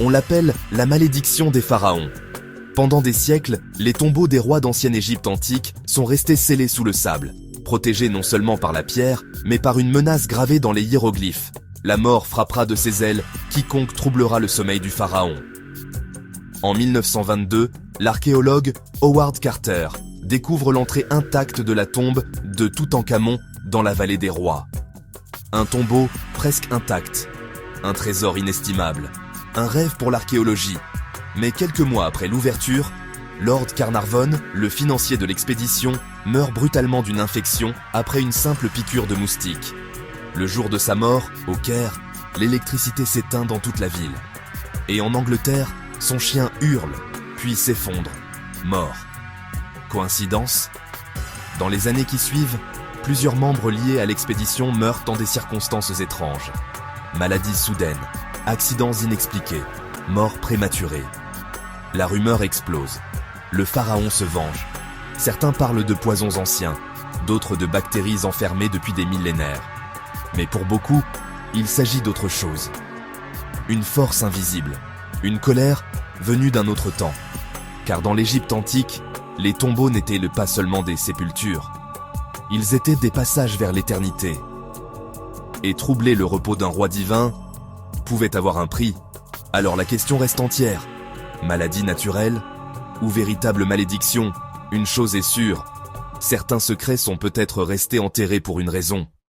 On l'appelle la malédiction des pharaons. Pendant des siècles, les tombeaux des rois d'ancienne Égypte antique sont restés scellés sous le sable, protégés non seulement par la pierre, mais par une menace gravée dans les hiéroglyphes. La mort frappera de ses ailes quiconque troublera le sommeil du pharaon. En 1922, l'archéologue Howard Carter découvre l'entrée intacte de la tombe de Toutankhamon dans la vallée des rois. Un tombeau presque intact, un trésor inestimable, un rêve pour l'archéologie. Mais quelques mois après l'ouverture, Lord Carnarvon, le financier de l'expédition, meurt brutalement d'une infection après une simple piqûre de moustique. Le jour de sa mort, au Caire, l'électricité s'éteint dans toute la ville. Et en Angleterre, son chien hurle, puis s'effondre, mort. Coïncidence ? Dans les années qui suivent, plusieurs membres liés à l'expédition meurent dans des circonstances étranges. Maladies soudaines, accidents inexpliqués, morts prématurées. La rumeur explose. Le pharaon se venge. Certains parlent de poisons anciens, d'autres de bactéries enfermées depuis des millénaires. Mais pour beaucoup, il s'agit d'autre chose. Une force invisible, une colère venue d'un autre temps. Car dans l'Égypte antique, les tombeaux n'étaient pas seulement des sépultures. Ils étaient des passages vers l'éternité. Et troubler le repos d'un roi divin pouvait avoir un prix. Alors la question reste entière. Maladie naturelle ou véritable malédiction? Une chose est sûre, certains secrets sont peut-être restés enterrés pour une raison.